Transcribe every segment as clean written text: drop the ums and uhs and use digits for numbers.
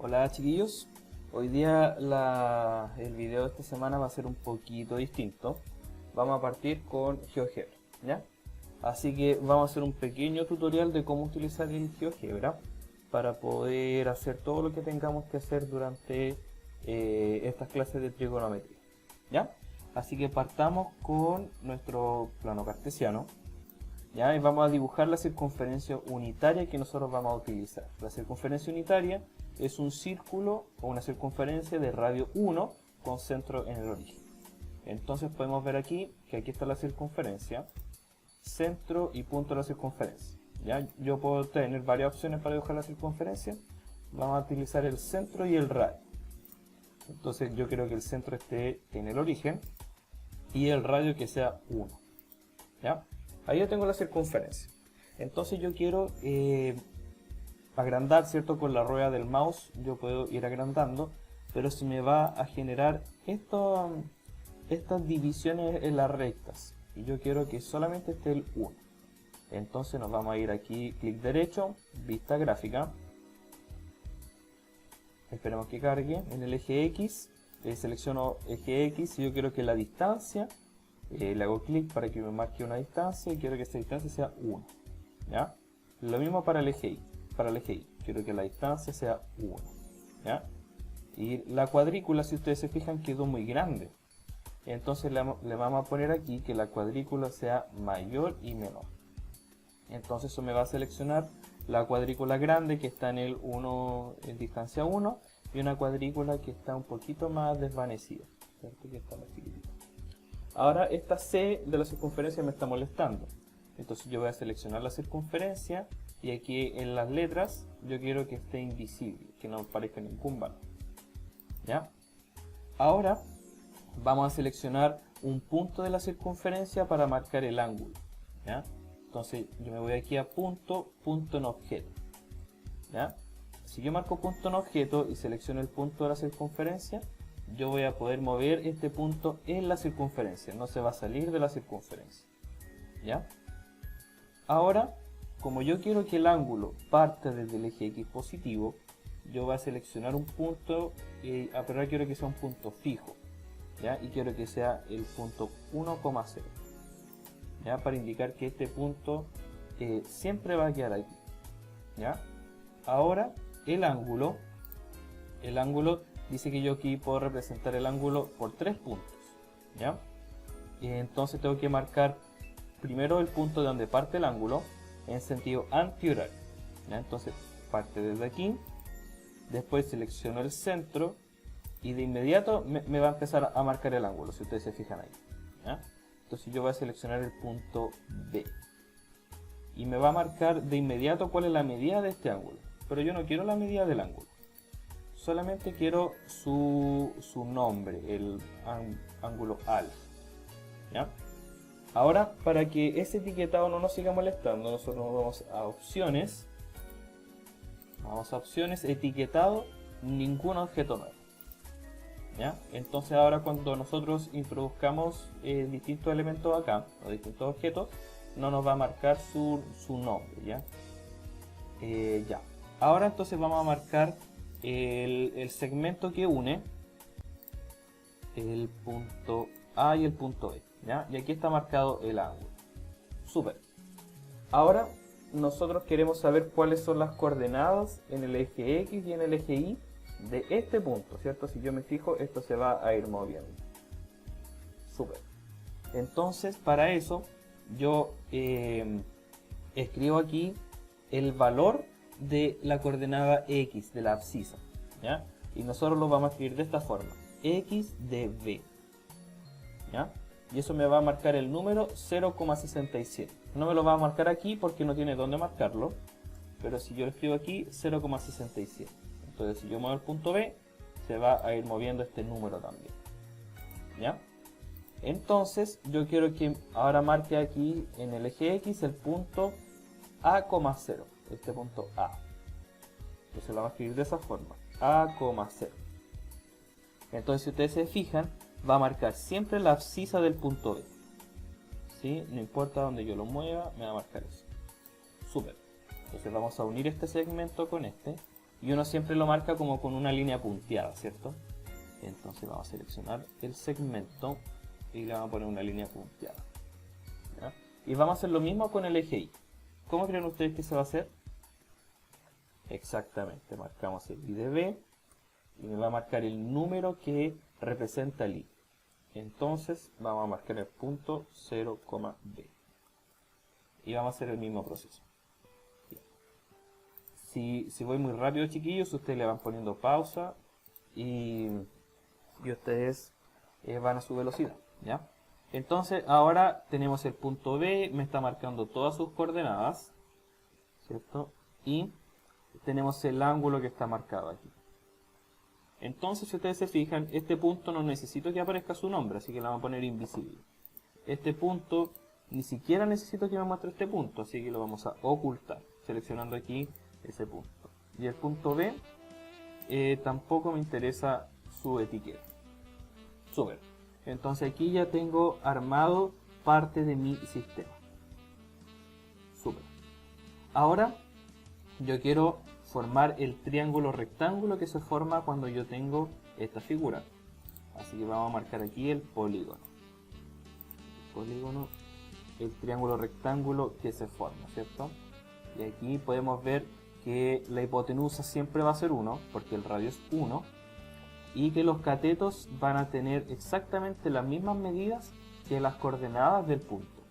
Hola chiquillos, hoy día el video de esta semana va a ser un poquito distinto. Vamos a partir con GeoGebra, ¿ya? Así que vamos a hacer un pequeño tutorial de cómo utilizar el GeoGebra para poder hacer todo lo que tengamos que hacer durante estas clases de trigonometría, ¿ya? Así que partamos con nuestro plano cartesiano, ¿ya? Y vamos a dibujar la circunferencia unitaria que nosotros vamos a utilizar. La circunferencia unitaria es un círculo o una circunferencia de radio 1 con centro en el origen. Entonces podemos ver aquí que aquí está la circunferencia, centro y punto de la circunferencia, ¿ya? Yo puedo tener varias opciones para dibujar la circunferencia. Vamos a utilizar el centro y el radio. Entonces yo quiero que el centro esté en el origen y el radio que sea 1, ¿ya? Ahí yo tengo la circunferencia. Entonces yo quiero agrandar, ¿cierto? Con la rueda del mouse yo puedo ir agrandando, pero se me va a generar estas divisiones en las rectas y yo quiero que solamente esté el 1. Entonces nos vamos a ir aquí, clic derecho, vista gráfica, esperemos que cargue en el eje X, selecciono eje X y yo quiero que la distancia, le hago clic para que me marque una distancia y quiero que esta distancia sea 1, ¿ya? Lo mismo para el eje Y. Para el eje Y, quiero que la distancia sea 1, ¿ya? Y la cuadrícula, si ustedes se fijan, quedó muy grande. Entonces le vamos a poner aquí que la cuadrícula sea mayor y menor. Entonces eso me va a seleccionar la cuadrícula grande que está en el 1, en distancia 1, y una cuadrícula que está un poquito más desvanecida, ¿cierto? Que está más chiquitita. Ahora esta C de la circunferencia me está molestando. Entonces yo voy a seleccionar la circunferencia y aquí en las letras yo quiero que esté invisible, que no aparezca ningún valor, ¿ya? Ahora vamos a seleccionar un punto de la circunferencia para marcar el ángulo, ¿ya? Entonces yo me voy aquí a punto en objeto, ¿ya? Si yo marco punto en objeto y selecciono el punto de la circunferencia, yo voy a poder mover este punto en la circunferencia, no se va a salir de la circunferencia, ¿ya? Ahora, como yo quiero que el ángulo parte desde el eje X positivo, yo voy a seleccionar un punto, pero ahora quiero que sea un punto fijo, ¿ya? Y quiero que sea el punto 1,0, ¿ya? Para indicar que este punto siempre va a quedar aquí, ¿ya? Ahora, el ángulo dice que yo aquí puedo representar el ángulo por 3 puntos, ¿ya? Entonces tengo que marcar primero el punto de donde parte el ángulo en sentido antihorario, ¿ya? Entonces parte desde aquí, después selecciono el centro y de inmediato me va a empezar a marcar el ángulo, si ustedes se fijan ahí, ¿ya? Entonces yo voy a seleccionar el punto B y me va a marcar de inmediato cuál es la medida de este ángulo, pero yo no quiero la medida del ángulo, solamente quiero su nombre, el ángulo alfa, ¿ya? Ahora, para que ese etiquetado no nos siga molestando, nosotros vamos a opciones, etiquetado, ningún objeto nuevo, ¿ya? Entonces ahora cuando nosotros introduzcamos distintos elementos acá, o distintos objetos, no nos va a marcar su nombre, ¿ya? Ya. Ahora entonces vamos a marcar el segmento que une el punto A y el punto B, ¿ya? Y aquí está marcado el ángulo. Súper. Ahora nosotros queremos saber cuáles son las coordenadas en el eje X y en el eje Y de este punto, ¿cierto? Si yo me fijo, esto se va a ir moviendo. Súper. Entonces, para eso, yo escribo aquí el valor de la coordenada X, de la abscisa, ¿ya? Y nosotros lo vamos a escribir de esta forma, X de B, ¿ya? Y eso me va a marcar el número 0,67. No me lo va a marcar aquí porque no tiene dónde marcarlo, pero si yo lo escribo aquí, 0,67. Entonces si yo muevo el punto B, se va a ir moviendo este número también, ¿ya? Entonces yo quiero que ahora marque aquí en el eje X el punto A,0, este punto A. Entonces lo vamos a escribir de esa forma, A,0. Entonces si ustedes se fijan, va a marcar siempre la abscisa del punto B, ¿sí? No importa donde yo lo mueva, me va a marcar eso. Súper. Entonces vamos a unir este segmento con este y uno siempre lo marca como con una línea punteada, ¿cierto? Entonces vamos a seleccionar el segmento y le vamos a poner una línea punteada, ¿ya? Y vamos a hacer lo mismo con el eje Y. ¿Cómo creen ustedes que se va a hacer? Exactamente, marcamos el I de B y me va a marcar el número que representa el I. Entonces vamos a marcar el punto 0, B y vamos a hacer el mismo proceso. Si voy muy rápido, chiquillos, ustedes le van poniendo pausa y ustedes van a su velocidad, ¿ya? Entonces ahora tenemos el punto B, me está marcando todas sus coordenadas, ¿cierto? Y tenemos el ángulo que está marcado aquí. Entonces, si ustedes se fijan, este punto no necesito que aparezca su nombre, así que le vamos a poner invisible. Este punto, ni siquiera necesito que me muestre este punto, así que lo vamos a ocultar, seleccionando aquí ese punto. Y el punto B, tampoco me interesa su etiqueta. Súper. Entonces aquí ya tengo armado parte de mi sistema. Súper. Ahora yo quiero formar el triángulo rectángulo que se forma cuando yo tengo esta figura. Así que vamos a marcar aquí el polígono. El triángulo rectángulo que se forma, ¿cierto? Y aquí podemos ver que la hipotenusa siempre va a ser 1, porque el radio es 1, y que los catetos van a tener exactamente las mismas medidas que las coordenadas del punto,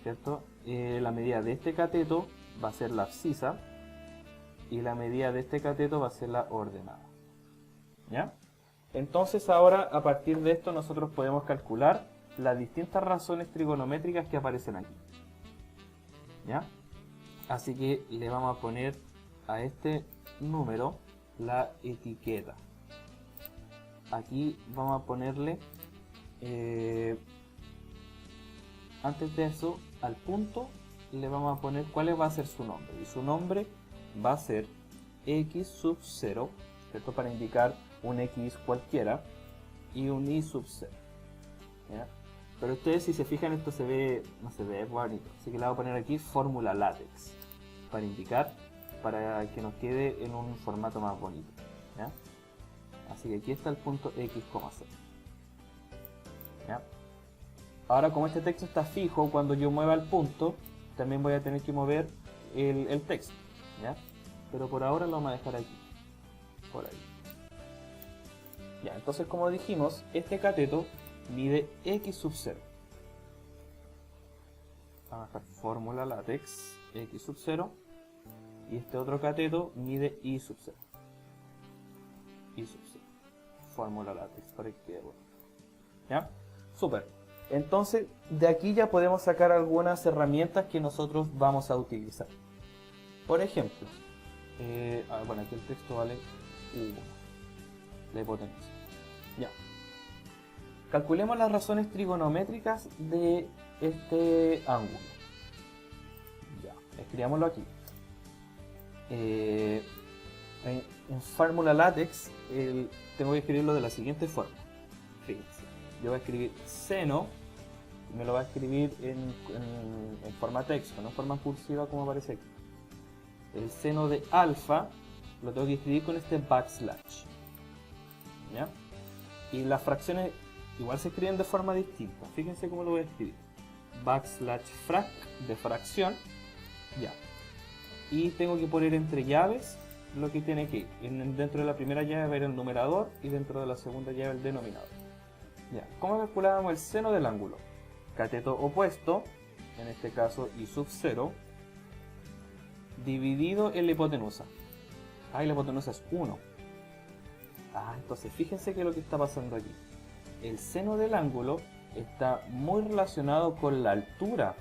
¿cierto? La medida de este cateto va a ser la abscisa, y la medida de este cateto va a ser la ordenada, ¿ya? Entonces ahora, a partir de esto, nosotros podemos calcular las distintas razones trigonométricas que aparecen aquí, ¿ya? Así que le vamos a poner a este número la etiqueta. Aquí vamos a ponerle, antes de eso, al punto le vamos a poner cuál va a ser su nombre. Y su nombre va a ser x sub 0, ¿cierto? Para indicar un x cualquiera y un y sub 0, ¿ya? Pero ustedes, si se fijan, esto se ve, no se ve bonito, así que le voy a poner aquí fórmula látex para indicar, para que nos quede en un formato más bonito, ¿ya? Así que aquí está el punto x, 0, ¿ya? Ahora, como este texto está fijo, cuando yo mueva el punto también voy a tener que mover el texto, ¿ya? Pero por ahora lo vamos a dejar aquí, por ahí. Ya, entonces, como dijimos, este cateto mide x sub 0. Vamos a dejar fórmula látex x sub 0. Y este otro cateto mide y sub 0. Y sub 0. Fórmula látex para que quede bueno. ¿Ya? Súper. Entonces, de aquí ya podemos sacar algunas herramientas que nosotros vamos a utilizar. Por ejemplo, bueno, aquí el texto vale 1. La hipotenusa. Ya. Calculemos las razones trigonométricas de este ángulo. Ya, escribámoslo aquí. En fórmula látex tengo que escribirlo de la siguiente forma. Fíjense, yo voy a escribir seno, y me lo va a escribir en forma texto, no en forma cursiva como aparece aquí. El seno de alfa lo tengo que escribir con este backslash, ¿ya? Y las fracciones igual se escriben de forma distinta. Fíjense cómo lo voy a escribir. Backslash frac de fracción, ya. Y tengo que poner entre llaves lo que tiene que ir. Dentro de la primera llave va a ir el numerador y dentro de la segunda llave el denominador. Ya. ¿Cómo calculábamos el seno del ángulo? Cateto opuesto, en este caso y sub 0, dividido en la hipotenusa. Ah, y la hipotenusa es 1. Ah, entonces fíjense que es lo que está pasando aquí. El seno del ángulo está muy relacionado con la altura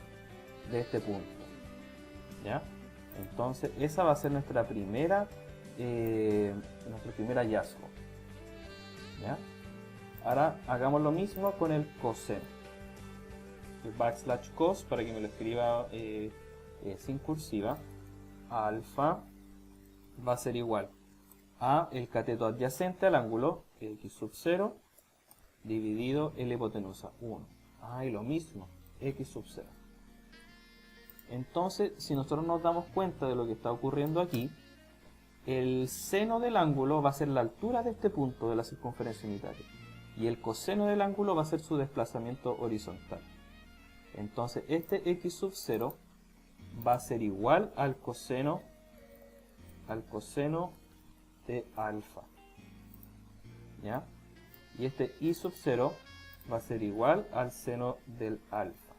de este punto, ¿ya? Entonces esa va a ser nuestro primer hallazgo, ¿ya? Ahora hagamos lo mismo con el coseno. El backslash cos, para que me lo escriba sin cursiva, alfa va a ser igual a el cateto adyacente al ángulo, que es x sub 0, dividido en la hipotenusa, 1. Ah, y lo mismo, x sub 0. Entonces, si nosotros nos damos cuenta de lo que está ocurriendo aquí, el seno del ángulo va a ser la altura de este punto de la circunferencia unitaria. Y el coseno del ángulo va a ser su desplazamiento horizontal. Entonces este x sub 0 va a ser igual al coseno de alfa. ¿Ya? Y este y sub 0 va a ser igual al seno del alfa.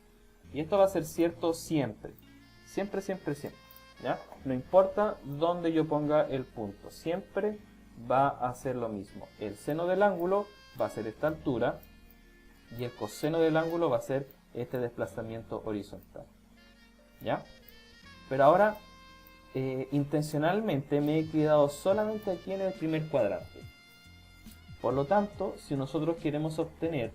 Y esto va a ser cierto siempre. Siempre, siempre, siempre. ¿Ya? No importa dónde yo ponga el punto. Siempre va a ser lo mismo. El seno del ángulo va a ser esta altura. Y el coseno del ángulo va a ser este desplazamiento horizontal. ¿Ya? Pero ahora, intencionalmente me he quedado solamente aquí en el primer cuadrante. Por lo tanto, si nosotros queremos obtener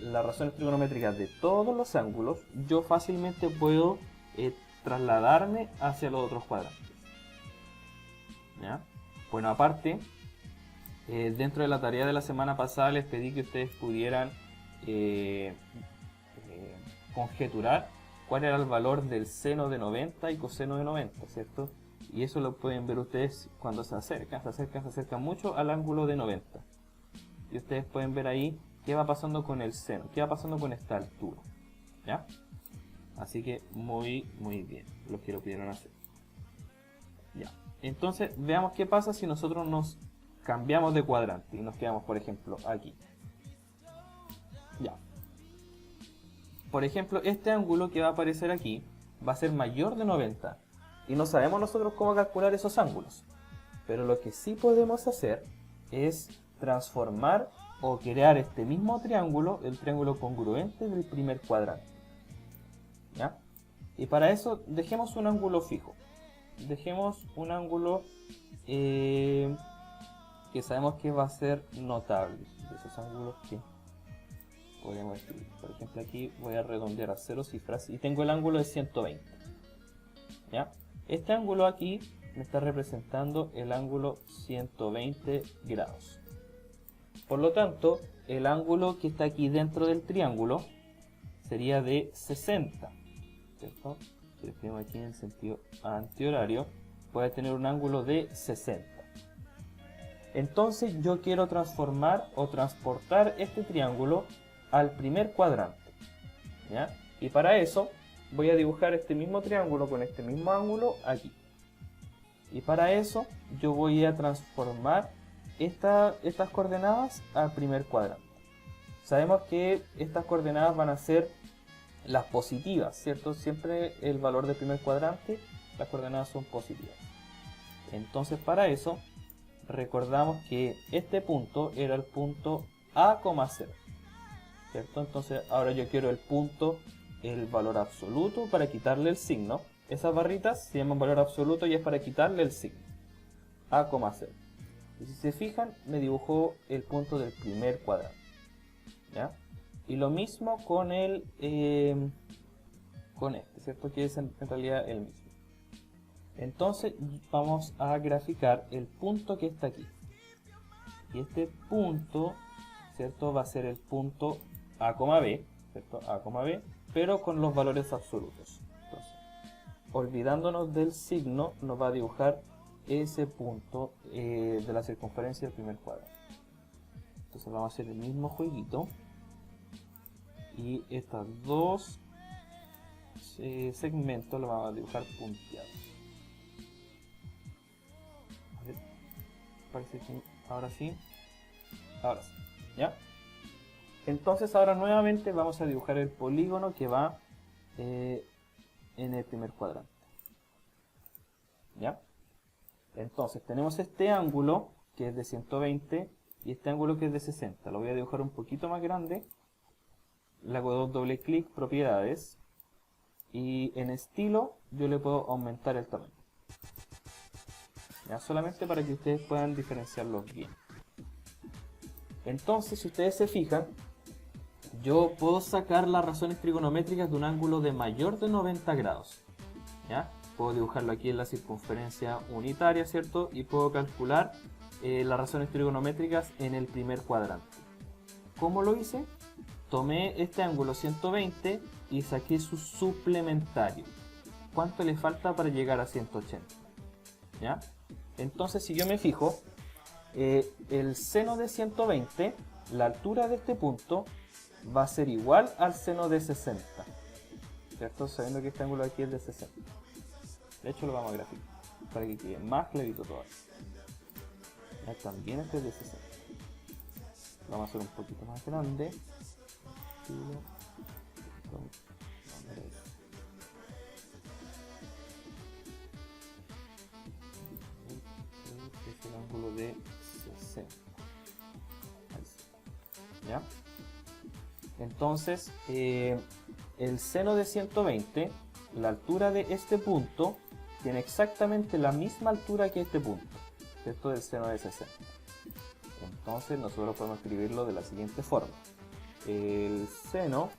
las razones trigonométricas de todos los ángulos, yo fácilmente puedo trasladarme hacia los otros cuadrantes. ¿Ya? Bueno, aparte, dentro de la tarea de la semana pasada les pedí que ustedes pudieran conjeturar cuál era el valor del seno de 90 y coseno de 90, ¿cierto? Y eso lo pueden ver ustedes cuando se acercan mucho al ángulo de 90. Y ustedes pueden ver ahí qué va pasando con el seno, qué va pasando con esta altura. ¿Ya? Así que muy bien, los que lo pudieron hacer. Ya. Entonces veamos qué pasa si nosotros nos cambiamos de cuadrante y nos quedamos, por ejemplo, aquí. Ya. Por ejemplo, este ángulo que va a aparecer aquí va a ser mayor de 90. Y no sabemos nosotros cómo calcular esos ángulos. Pero lo que sí podemos hacer es transformar o crear este mismo triángulo, el triángulo congruente del primer cuadrante. ¿Ya? Y para eso dejemos un ángulo fijo. Dejemos un ángulo que sabemos que va a ser notable. De esos ángulos que podemos escribir. Por ejemplo, aquí voy a redondear a 0 cifras y tengo el ángulo de 120. ¿Ya? Este ángulo aquí me está representando el ángulo 120 grados. Por lo tanto, el ángulo que está aquí dentro del triángulo sería de 60. ¿Cierto? Si lo escribimos aquí en sentido antihorario, puede tener un ángulo de 60. Entonces yo quiero transformar o transportar este triángulo al primer cuadrante. ¿Ya? Y para eso voy a dibujar este mismo triángulo con este mismo ángulo aquí. Y para eso yo voy a transformar estas coordenadas al primer cuadrante. Sabemos que estas coordenadas van a ser las positivas, ¿cierto? Siempre el valor del primer cuadrante, las coordenadas son positivas. Entonces para eso recordamos que este punto era el punto A,0, ¿cierto? Entonces ahora yo quiero el valor absoluto para quitarle el signo. Esas barritas se llaman valor absoluto y es para quitarle el signo. A,0. Y si se fijan, me dibujó el punto del primer cuadrante. ¿Ya? Y lo mismo con con este, ¿cierto? Que es en realidad el mismo. Entonces vamos a graficar el punto que está aquí. Y este punto, ¿cierto? Va a ser el punto A,B, ¿cierto? A,B, pero con los valores absolutos. Entonces, olvidándonos del signo, nos va a dibujar ese punto de la circunferencia del primer cuadrante. Entonces vamos a hacer el mismo jueguito. Y estos dos segmentos los vamos a dibujar punteados. A ver, parece que ahora sí. Ahora sí. ¿Ya? Entonces ahora nuevamente vamos a dibujar el polígono que va en el primer cuadrante. ¿Ya? Entonces tenemos este ángulo que es de 120 y este ángulo que es de 60. Lo voy a dibujar un poquito más grande. Le hago doble clic, propiedades, y en estilo yo le puedo aumentar el tamaño. ¿Ya? Solamente para que ustedes puedan diferenciarlos bien. Entonces, si ustedes se fijan, yo puedo sacar las razones trigonométricas de un ángulo de mayor de 90 grados. ¿Ya? Puedo dibujarlo aquí en la circunferencia unitaria, ¿cierto? Y puedo calcular las razones trigonométricas en el primer cuadrante. ¿Cómo lo hice? Tomé este ángulo 120 y saqué su suplementario. ¿Cuánto le falta para llegar a 180? ¿Ya? Entonces, si yo me fijo, el seno de 120, la altura de este punto va a ser igual al seno de 60, ¿cierto? Sabiendo que este ángulo aquí es de 60. De hecho, lo vamos a graficar para que quede más clarito todavía. Ya, también este es de 60. Lo vamos a hacer un poquito más grande. Es el ángulo de 60. ¿Ya? Entonces, el seno de 120, la altura de este punto, tiene exactamente la misma altura que este punto, ¿cierto? Del seno de 60. Entonces, nosotros podemos escribirlo de la siguiente forma. El seno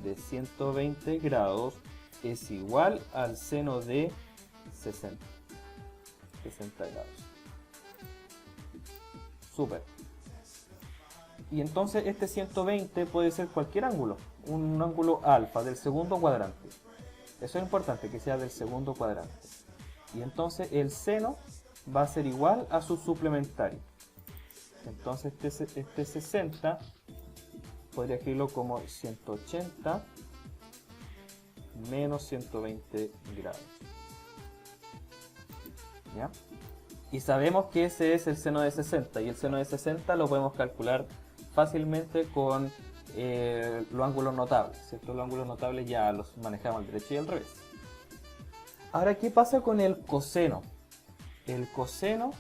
de 120 grados es igual al seno de 60 grados. Súper. Y entonces este 120 puede ser cualquier ángulo, un ángulo alfa del segundo cuadrante. Eso es importante, que sea del segundo cuadrante. Y entonces el seno va a ser igual a su suplementario. Entonces este 60 podría escribirlo como 180 menos 120 grados. ¿Ya? Y sabemos que ese es el seno de 60, y el seno de 60 lo podemos calcular fácilmente con los ángulos notables, ¿cierto? Los ángulos notables ya los manejamos al derecho y al revés. Ahora, ¿qué pasa con el coseno? El coseno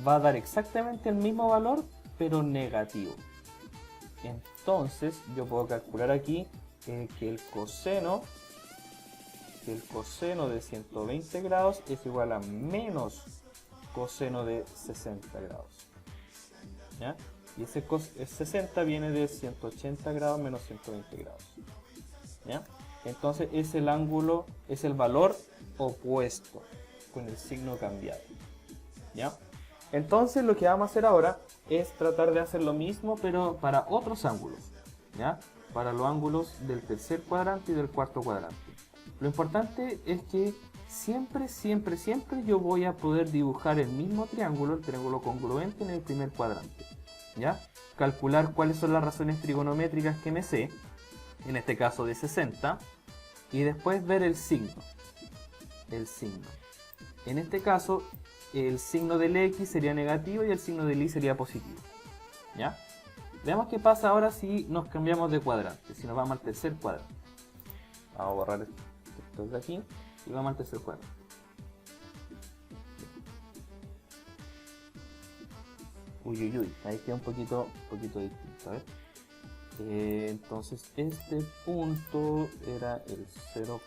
va a dar exactamente el mismo valor, pero negativo. Entonces, yo puedo calcular aquí que el coseno de 120 grados es igual a menos coseno de 60 grados. ¿Ya? Y ese 60 viene de 180 grados menos 120 grados. ¿Ya? Entonces es el ángulo, es el valor opuesto, con el signo cambiado. ¿Ya? Entonces lo que vamos a hacer ahora es tratar de hacer lo mismo, pero para otros ángulos. ¿Ya? Para los ángulos del tercer cuadrante y del cuarto cuadrante. Lo importante es que siempre yo voy a poder dibujar el mismo triángulo, el triángulo congruente en el primer cuadrante. ¿Ya? Calcular cuáles son las razones trigonométricas que me sé, en este caso de 60, y después ver el signo. En este caso, el signo del X sería negativo y el signo del Y sería positivo. ¿Ya? Veamos qué pasa ahora si nos cambiamos de cuadrante, si nos vamos al tercer cuadrante. Vamos a borrar esto de aquí y vamos al tercer cuadrante. Uy, ahí queda un poquito distinto, ¿ves? Entonces este punto era el 0,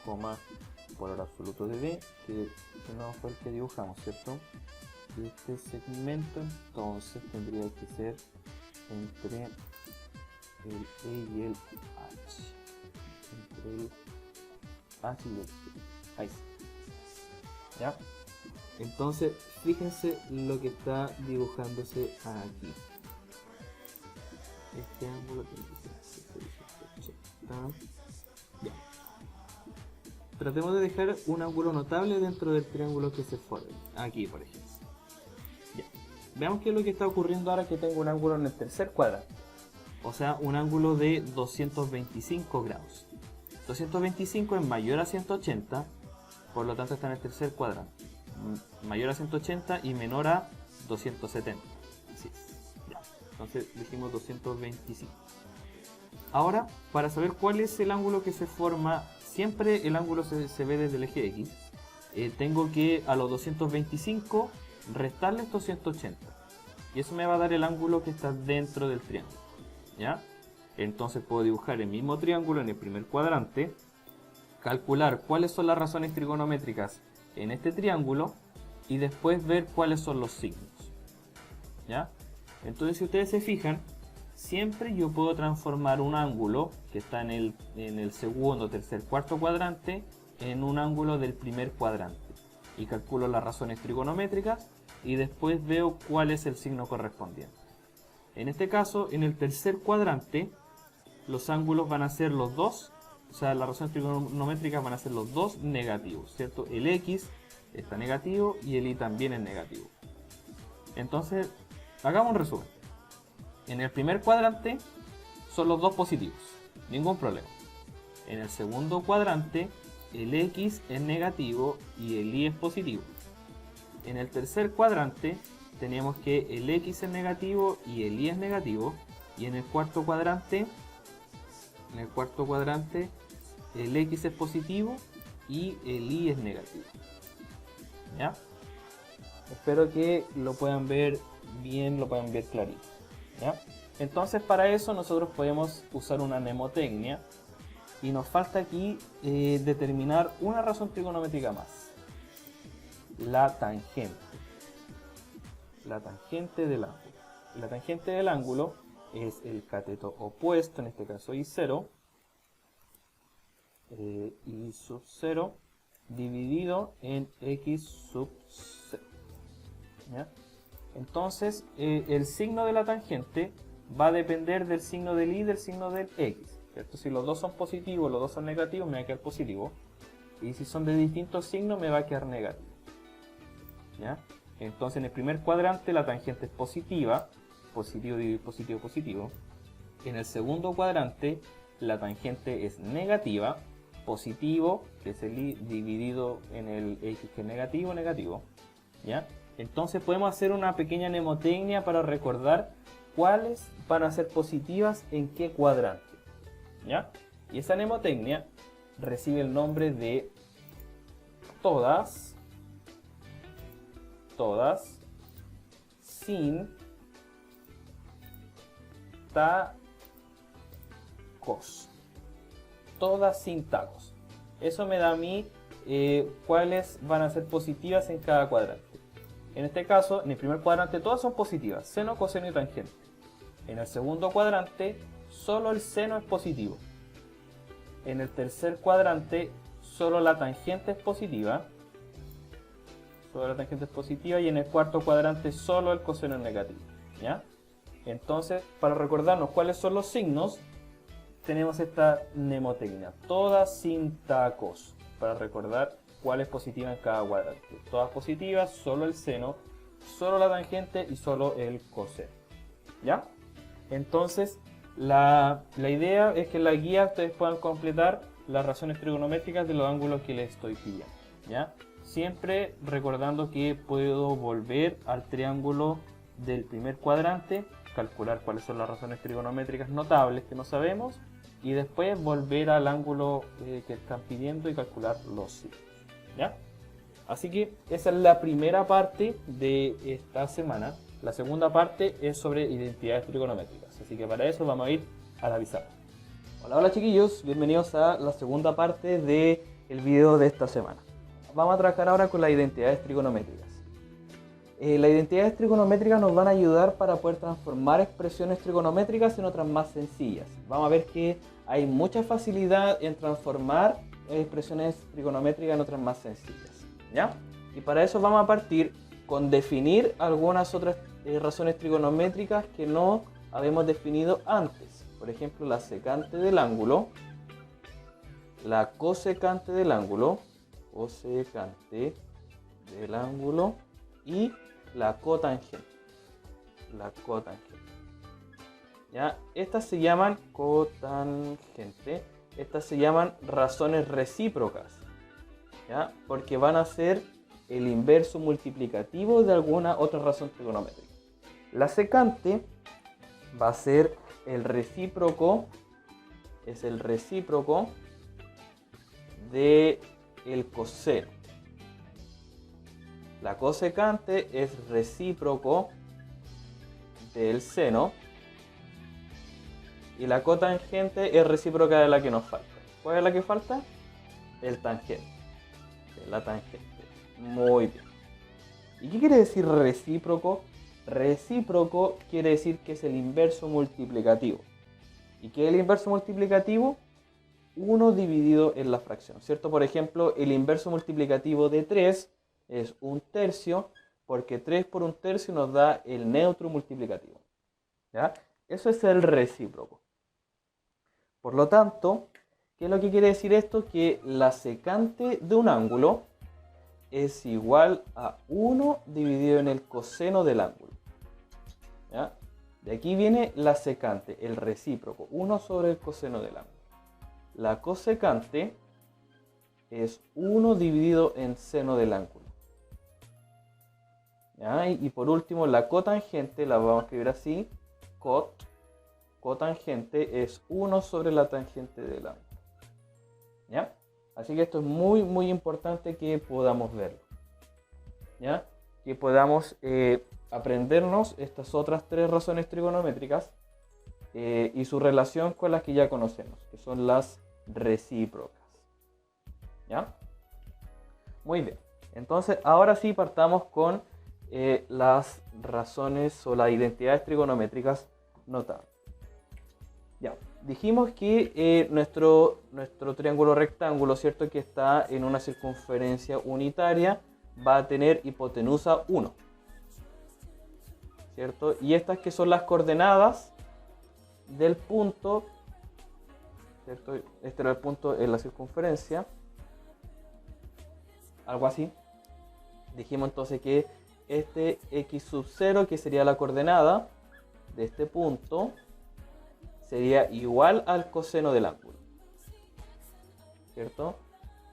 por el absoluto de B, que no fue el que dibujamos, ¿cierto? Y este segmento entonces tendría que ser entre el E y el H. Entre el H y el C. Ahí sí. ¿Ya? Entonces, fíjense lo que está dibujándose aquí. Este ángulo tiene que ser 180. Ya. Tratemos de dejar un ángulo notable dentro del triángulo que se forma. Aquí, por ejemplo. Ya. Veamos qué es lo que está ocurriendo ahora que tengo un ángulo en el tercer cuadrante. O sea, un ángulo de 225 grados. 225 es mayor a 180, por lo tanto está en el tercer cuadrante. Mayor a 180 y menor a 270. Así es. Ya. Entonces dijimos 225. Ahora, para saber cuál es el ángulo que se forma, siempre el ángulo se ve desde el eje X. Tengo que a los 225 restarle estos 180. Y eso me va a dar el ángulo que está dentro del triángulo. ¿Ya? Entonces puedo dibujar el mismo triángulo en el primer cuadrante, calcular cuáles son las razones trigonométricas en este triángulo y después ver cuáles son los signos. ¿Ya? Entonces, si ustedes se fijan, siempre yo puedo transformar un ángulo que está en el segundo, tercer, cuarto cuadrante en un ángulo del primer cuadrante y calculo las razones trigonométricas y después veo cuál es el signo correspondiente. En este caso, en el tercer cuadrante, los ángulos van a ser los dos, o sea, las razones trigonométricas van a ser los dos negativos, ¿cierto? El X está negativo y el i también es negativo. Entonces, hagamos un resumen. En el primer cuadrante son los dos positivos, ningún problema. En el segundo cuadrante el x es negativo y el y es positivo. En el tercer cuadrante tenemos que el x es negativo y el y es negativo. Y en el cuarto cuadrante, el x es positivo y el y es negativo. ¿Ya? Espero que lo puedan ver bien, lo puedan ver clarito. ¿Ya? Entonces, para eso nosotros podemos usar una mnemotecnia y nos falta aquí determinar una razón trigonométrica más: la tangente. La tangente del ángulo. La tangente del ángulo es el cateto opuesto, en este caso I0, I sub 0 dividido en X sub 0. ¿Ya? Entonces, el signo de la tangente va a depender del signo del y y del signo del x. ¿Cierto? Si los dos son positivos, los dos son negativos, me va a quedar positivo. Y si son de distintos signos, me va a quedar negativo. ¿Ya? Entonces, en el primer cuadrante la tangente es positiva. Positivo dividido positivo, positivo. En el segundo cuadrante la tangente es negativa. Positivo, que es el y, dividido en el x, que es negativo, negativo. ¿Ya? Entonces podemos hacer una pequeña mnemotecnia para recordar cuáles van a ser positivas en qué cuadrante. ¿Ya? Y esa mnemotecnia recibe el nombre de todas sin tacos. Todas sin tacos. Eso me da a mí cuáles van a ser positivas en cada cuadrante. En este caso, en el primer cuadrante todas son positivas, seno, coseno y tangente. En el segundo cuadrante, solo el seno es positivo. En el tercer cuadrante, solo la tangente es positiva. Y en el cuarto cuadrante, solo el coseno es negativo. ¿Ya? Entonces, para recordarnos cuáles son los signos, tenemos esta mnemotecnia. Todas sin tacos, para recordar cuál es positiva en cada cuadrante. Todas positivas, solo el seno, solo la tangente y solo el coseno. ¿Ya? Entonces, la idea es que en la guía ustedes puedan completar las razones trigonométricas de los ángulos que les estoy pidiendo. ¿Ya? Siempre recordando que puedo volver al triángulo del primer cuadrante, calcular cuáles son las razones trigonométricas notables que no sabemos, y después volver al ángulo que están pidiendo y calcular los signos. ¿Ya? Así que esa es la primera parte de esta semana. La segunda parte es sobre identidades trigonométricas. Así que para eso vamos a ir a la pizarra. Hola chiquillos, bienvenidos a la segunda parte del video de esta semana. Vamos a trabajar ahora con las identidades trigonométricas. Las identidades trigonométricas nos van a ayudar para poder transformar expresiones trigonométricas en otras más sencillas. Vamos a ver que hay mucha facilidad en transformar expresiones trigonométricas en otras más sencillas. ¿Ya? Y para eso vamos a partir con definir algunas otras razones trigonométricas que no habíamos definido antes. Por ejemplo, la secante del ángulo, la cosecante del ángulo, y la cotangente. ¿Ya? Estas se llaman cotangente. Estas se llaman razones recíprocas. ¿Ya? Porque van a ser el inverso multiplicativo de alguna otra razón trigonométrica. La secante va a ser el recíproco, es el recíproco de el coseno. La cosecante es recíproco del seno. Y la cotangente es recíproca de la que nos falta. ¿Cuál es la que falta? El tangente. La tangente. Muy bien. ¿Y qué quiere decir recíproco? Recíproco quiere decir que es el inverso multiplicativo. ¿Y qué es el inverso multiplicativo? 1 dividido en la fracción, ¿cierto? Por ejemplo, el inverso multiplicativo de 3 es 1/3, porque 3 por 1/3 nos da el neutro multiplicativo. ¿Ya? Eso es el recíproco. Por lo tanto, ¿qué es lo que quiere decir esto? Que la secante de un ángulo es igual a 1 dividido en el coseno del ángulo. ¿Ya? De aquí viene la secante, el recíproco, 1 sobre el coseno del ángulo. La cosecante es 1 dividido en seno del ángulo. ¿Ya? Y por último, la cotangente la vamos a escribir así, cotangente es 1 sobre la tangente del ángulo. ¿Ya? Así que esto es muy muy importante que podamos verlo. ¿Ya? Que podamos aprendernos estas otras 3 razones trigonométricas y su relación con las que ya conocemos, que son las recíprocas. ¿Ya? Muy bien. Entonces, ahora sí partamos con las razones o las identidades trigonométricas notables. Ya, dijimos que nuestro triángulo rectángulo, ¿cierto? Que está en una circunferencia unitaria, va a tener hipotenusa 1, ¿cierto? Y estas que son las coordenadas del punto, ¿cierto? Este era el punto en la circunferencia, algo así. Dijimos entonces que este x sub 0, que sería la coordenada de este punto, sería igual al coseno del ángulo, ¿cierto?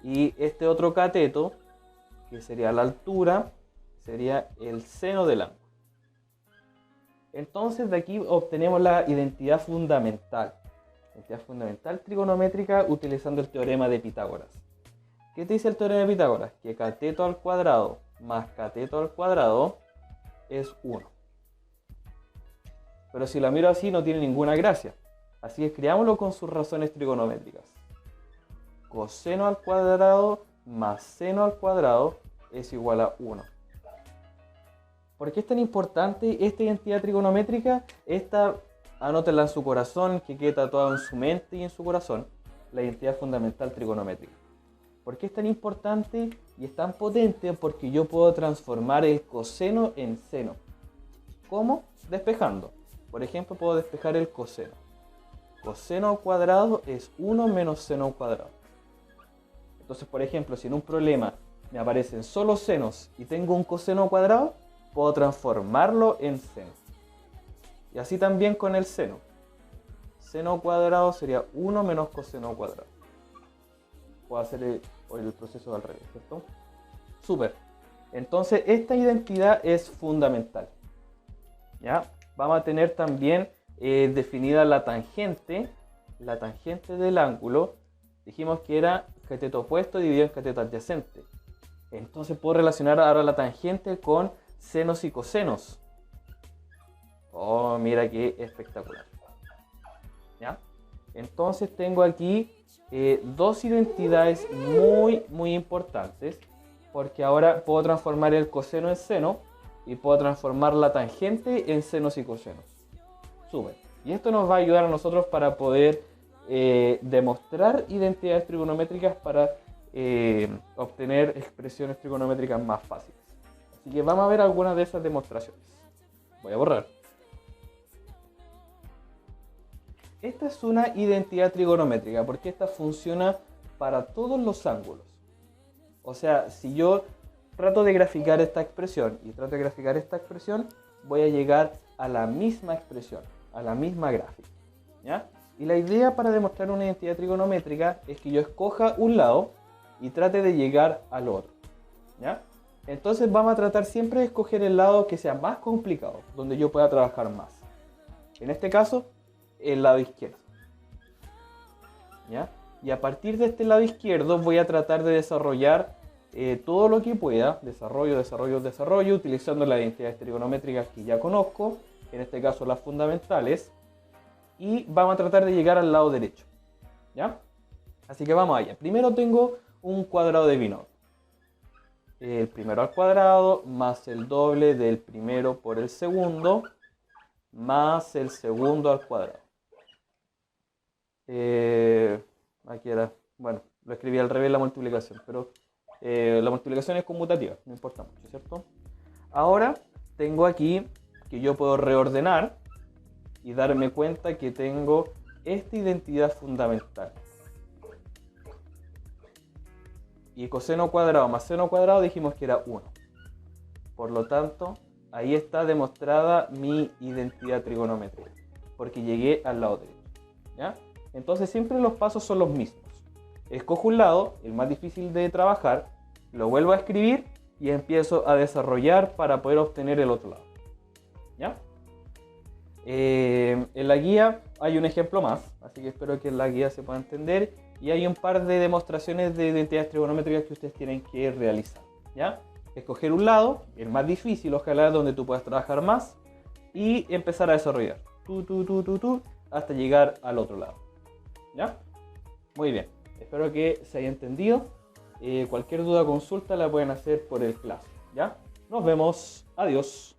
Y este otro cateto, que sería la altura, sería el seno del ángulo. Entonces de aquí obtenemos la identidad fundamental trigonométrica utilizando el teorema de Pitágoras. ¿Qué te dice el teorema de Pitágoras? Que cateto al cuadrado más cateto al cuadrado es 1. Pero si la miro así no tiene ninguna gracia. Así que escribámoslo con sus razones trigonométricas. Coseno al cuadrado más seno al cuadrado es igual a 1. ¿Por qué es tan importante esta identidad trigonométrica? Esta, anótenla en su corazón, que quede tatuada en su mente y en su corazón, la identidad fundamental trigonométrica. ¿Por qué es tan importante y es tan potente? Porque yo puedo transformar el coseno en seno. ¿Cómo? Despejando. Por ejemplo, puedo despejar el coseno. Coseno al cuadrado es 1 menos seno al cuadrado. Entonces, por ejemplo, si en un problema me aparecen solo senos y tengo un coseno al cuadrado, puedo transformarlo en seno. Y así también con el seno. Seno al cuadrado sería 1 menos coseno al cuadrado. Puedo hacer el proceso al revés, ¿cierto? Súper. Entonces, esta identidad es fundamental. ¿Ya? Vamos a tener también definida la tangente del ángulo. Dijimos que era cateto opuesto dividido en cateto adyacente. Entonces puedo relacionar ahora la tangente con senos y cosenos. Oh, mira qué espectacular. ¿Ya? Entonces tengo aquí dos identidades muy muy importantes, porque ahora puedo transformar el coseno en seno y puedo transformar la tangente en senos y cosenos. Súper. Y esto nos va a ayudar a nosotros para poder demostrar identidades trigonométricas para obtener expresiones trigonométricas más fáciles. Así que vamos a ver algunas de esas demostraciones. Voy a borrar. Esta es una identidad trigonométrica porque esta funciona para todos los ángulos. O sea, si yo trato de graficar esta expresión y trato de graficar esta expresión, voy a llegar a la misma expresión, a la misma gráfica. ¿Ya? Y la idea para demostrar una identidad trigonométrica es que yo escoja un lado y trate de llegar al otro. ¿Ya? Entonces vamos a tratar siempre de escoger el lado que sea más complicado, donde yo pueda trabajar más. En este caso, el lado izquierdo. ¿Ya? Y a partir de este lado izquierdo voy a tratar de desarrollar todo lo que pueda, desarrollo, utilizando las identidades trigonométricas que ya conozco, en este caso las fundamentales, y vamos a tratar de llegar al lado derecho. ¿Ya? Así que vamos allá. Primero tengo un cuadrado de binomio. El primero al cuadrado más el doble del primero por el segundo más el segundo al cuadrado. Aquí era, bueno, lo escribí al revés la multiplicación, pero la multiplicación es conmutativa, no importa mucho, ¿cierto? Ahora tengo aquí que yo puedo reordenar y darme cuenta que tengo esta identidad fundamental. Y coseno cuadrado más seno cuadrado dijimos que era 1. Por lo tanto, ahí está demostrada mi identidad trigonométrica, porque llegué al lado derecho. ¿Ya? Entonces siempre los pasos son los mismos. Escojo un lado, el más difícil de trabajar, lo vuelvo a escribir y empiezo a desarrollar para poder obtener el otro lado. ¿Ya? En la guía hay un ejemplo más, así que espero que en la guía se pueda entender. Y hay un par de demostraciones de identidades trigonométricas que ustedes tienen que realizar. ¿Ya? Escoger un lado, el más difícil, ojalá donde tú puedas trabajar más, y empezar a desarrollar. Hasta llegar al otro lado. ¿Ya? Muy bien. Espero que se haya entendido. Cualquier duda o consulta la pueden hacer por el clase. ¿Ya? Nos vemos. Adiós.